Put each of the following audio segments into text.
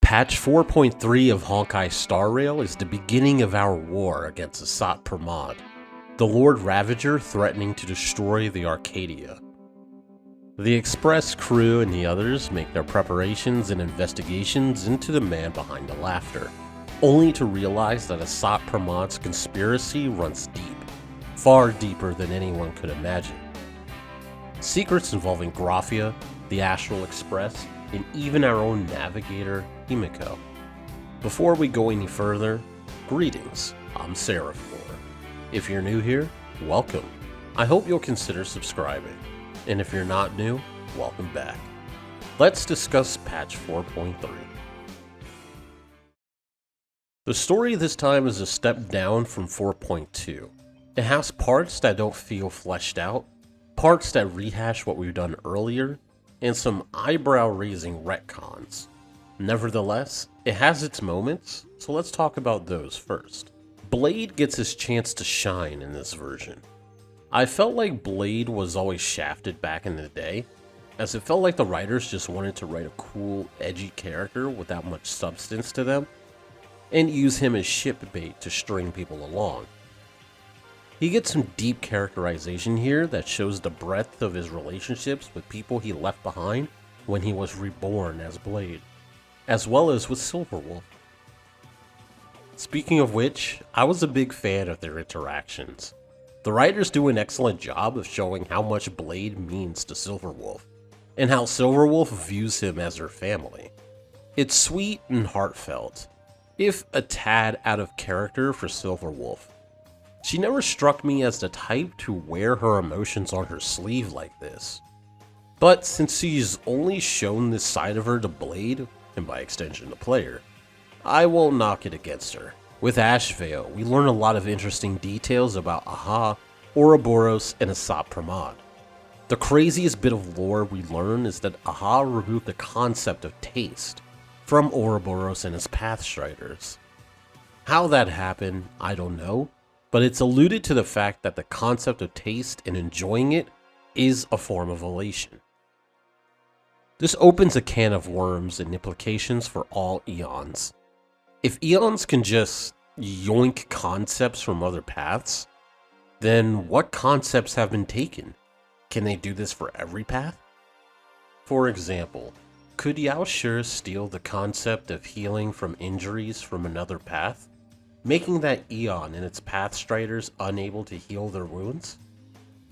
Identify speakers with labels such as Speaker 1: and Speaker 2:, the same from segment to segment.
Speaker 1: Patch 4.3 of Honkai Star Rail is the beginning of our war against Asat Pramad, the Lord Ravager threatening to destroy the Arcadia. The Express crew and the others make their preparations and investigations into the man behind the laughter, only to realize that Asat Pramad's conspiracy runs deep, far deeper than anyone could imagine. Secrets involving Grafia, the Astral Express, and even our own navigator, Himiko. Before we go any further, greetings, I'm Seraphor. If you're new here, welcome. I hope you'll consider subscribing, and if you're not new, welcome back. Let's discuss patch 4.3. The story this time is a step down from 4.2. It has parts that don't feel fleshed out, parts that rehash what we've done earlier, and some eyebrow-raising retcons. Nevertheless, it has its moments, so let's talk about those first. Blade gets his chance to shine in this version. I felt like Blade was always shafted back in the day, as it felt like the writers just wanted to write a cool, edgy character without much substance to them, and use him as ship bait to string people along. He gets some deep characterization here that shows the breadth of his relationships with people he left behind when he was reborn as Blade, as well as with Silverwolf. Speaking of which, I was a big fan of their interactions. The writers do an excellent job of showing how much Blade means to Silverwolf, and how Silverwolf views him as her family. It's sweet and heartfelt, if a tad out of character for Silverwolf. She never struck me as the type to wear her emotions on her sleeve like this. But since she's only shown this side of her to Blade, and by extension the player, I won't knock it against her. With Ashvale, we learn a lot of interesting details about Aha, Ouroboros, and Asat Pramad. The craziest bit of lore we learn is that Aha removed the concept of taste from Ouroboros and his Pathstriders. How that happened, I don't know, but it's alluded to the fact that the concept of taste and enjoying it is a form of elation. This opens a can of worms and implications for all eons. If eons can just yoink concepts from other paths, then what concepts have been taken? Can they do this for every path? For example, could Yaoshi steal the concept of healing from injuries from another path, making that eon and its Pathstriders unable to heal their wounds?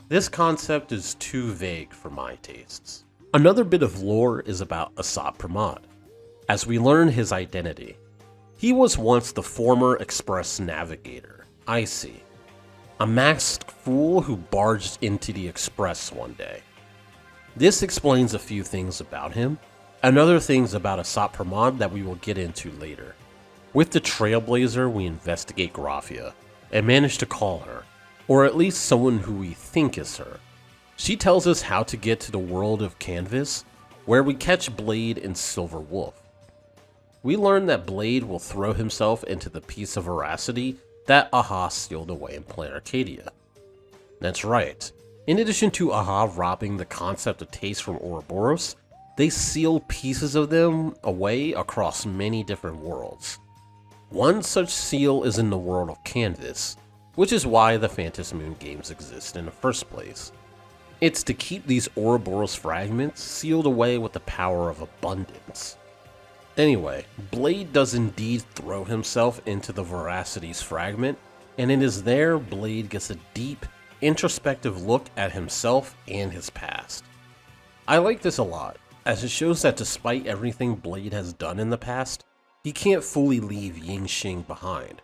Speaker 1: This concept is too vague for my tastes. Another bit of lore is about Asat Pramad, as we learn his identity. He was once the former Express navigator, Icy, a masked fool who barged into the Express one day. This explains a few things about him, and other things about Asat Pramad that we will get into later. With the Trailblazer, we investigate Grafia, and manage to call her, or at least someone who we think is her. She tells us how to get to the world of Canvas, where we catch Blade and Silverwolf. We learn that Blade will throw himself into the piece of veracity that Aha sealed away in Planet Arcadia. That's right, in addition to Aha robbing the concept of taste from Ouroboros, they seal pieces of them away across many different worlds. One such seal is in the world of Canvas, which is why the Phantom Moon games exist in the first place. It's to keep these Ouroboros fragments sealed away with the power of abundance. Anyway, Blade does indeed throw himself into the Veracity's fragment, and it is there Blade gets a deep, introspective look at himself and his past. I like this a lot, as it shows that despite everything Blade has done in the past, he can't fully leave Yingxing behind.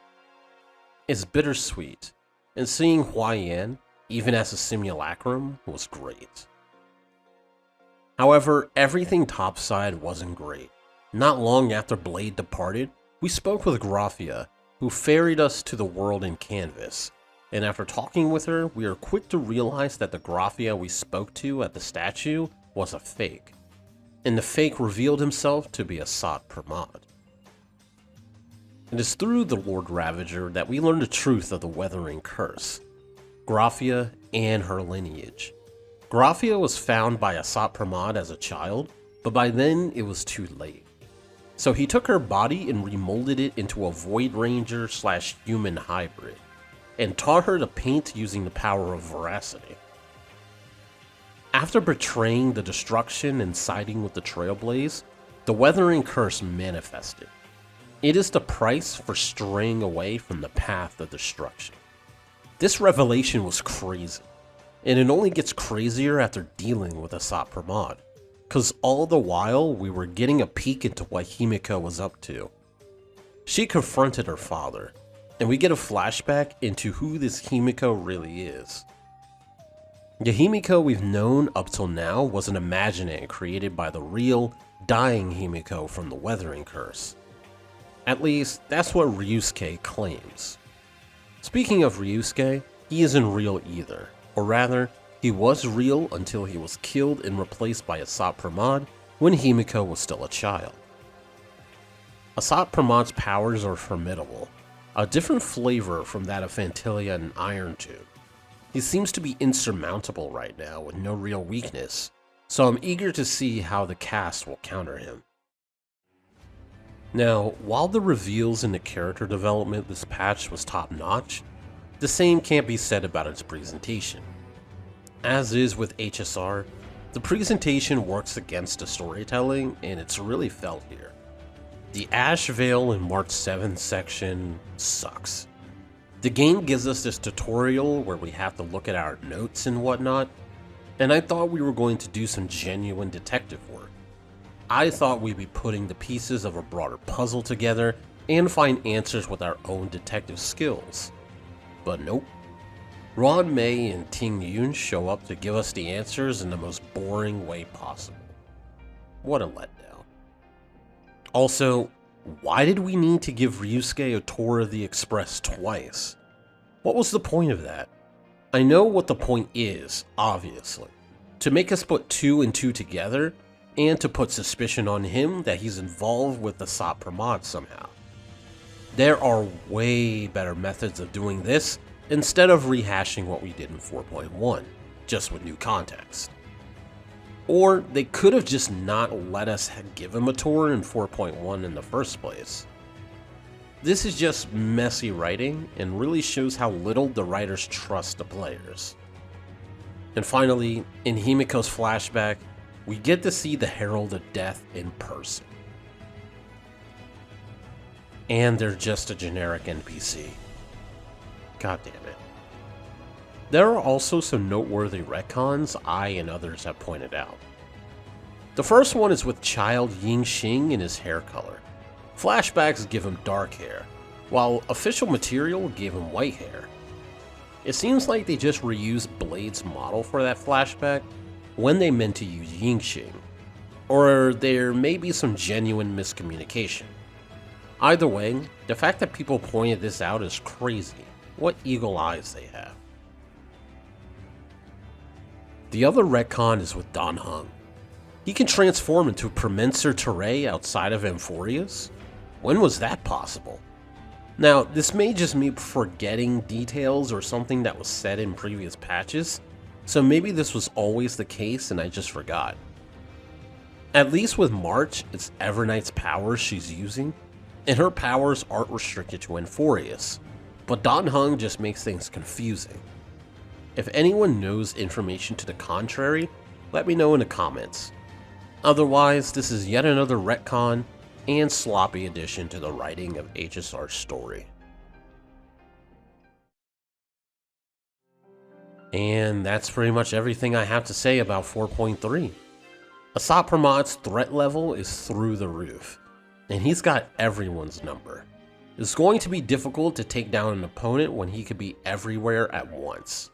Speaker 1: It's bittersweet, and seeing Huaiyan, even as a simulacrum, was great. However, everything topside wasn't great. Not long after Blade departed, we spoke with Grafia, who ferried us to the world in Canvas, and after talking with her, we are quick to realize that the Grafia we spoke to at the statue was a fake, and the fake revealed himself to be Asat Pramad. It is through the Lord Ravager that we learn the truth of the Weathering Curse, Grafia, and her lineage. Grafia was found by Asat Pramad as a child, but by then it was too late. So he took her body and remolded it into a Void Ranger / human hybrid, and taught her to paint using the power of veracity. After betraying the destruction and siding with the Trailblaze, the Weathering Curse manifested. It is the price for straying away from the path of destruction. This revelation was crazy, and it only gets crazier after dealing with Asat Pramad, cause all the while we were getting a peek into what Himiko was up to. She confronted her father, and we get a flashback into who this Himiko really is. The Himiko we've known up till now was an imaginary created by the real, dying Himiko from the Weathering Curse. At least, that's what Ryusuke claims. Speaking of Ryusuke, he isn't real either, or rather, he was real until he was killed and replaced by Asat Pramad when Himiko was still a child. Asat Pramad's powers are formidable, a different flavor from that of Fantilia and Iron Tube. He seems to be insurmountable right now with no real weakness, so I'm eager to see how the cast will counter him. Now, while the reveals in the character development this patch was top notch, the same can't be said about its presentation. As is with HSR, the presentation works against the storytelling, and it's really felt here. The Ash Veil in March 7th section sucks. The game gives us this tutorial where we have to look at our notes and whatnot, and I thought we were going to do some genuine detective work. I thought we'd be putting the pieces of a broader puzzle together and find answers with our own detective skills. But nope. Ron May and Ting Yun show up to give us the answers in the most boring way possible. What a letdown. Also, why did we need to give Ryusuke a tour of the Express twice? What was the point of that? I know what the point is, obviously. To make us put 2 and 2 together, and to put suspicion on him that he's involved with Asat Pramad somehow. There are way better methods of doing this instead of rehashing what we did in 4.1, just with new context. Or they could have just not let us give him a tour in 4.1 in the first place. This is just messy writing and really shows how little the writers trust the players. And finally, in Himiko's flashback, we get to see the Herald of Death in person. And they're just a generic NPC. God damn it. There are also some noteworthy retcons I and others have pointed out. The first one is with Child Yingxing and his hair color. Flashbacks give him dark hair, while official material gave him white hair. It seems like they just reused Blade's model for that flashback when they meant to use Yingxing, or there may be some genuine miscommunication. Either way, the fact that people pointed this out is crazy. What eagle eyes they have. The other retcon is with Dan Heng. He can transform into Promensor Teray outside of Amphorius? When was that possible? Now, this may just me forgetting details or something that was said in previous patches, so maybe this was always the case and I just forgot. At least with March, it's Everknight's powers she's using, and her powers aren't restricted to Amphorius, but Dan Heng just makes things confusing. If anyone knows information to the contrary, let me know in the comments. Otherwise, this is yet another retcon and sloppy addition to the writing of HSR's story. And that's pretty much everything I have to say about 4.3. Asat Pramad's threat level is through the roof, and he's got everyone's number. It's going to be difficult to take down an opponent when he could be everywhere at once.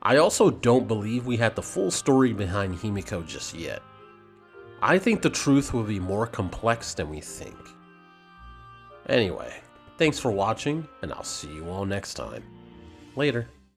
Speaker 1: I also don't believe we have the full story behind Himiko just yet. I think the truth will be more complex than we think. Anyway, thanks for watching, and I'll see you all next time. Later.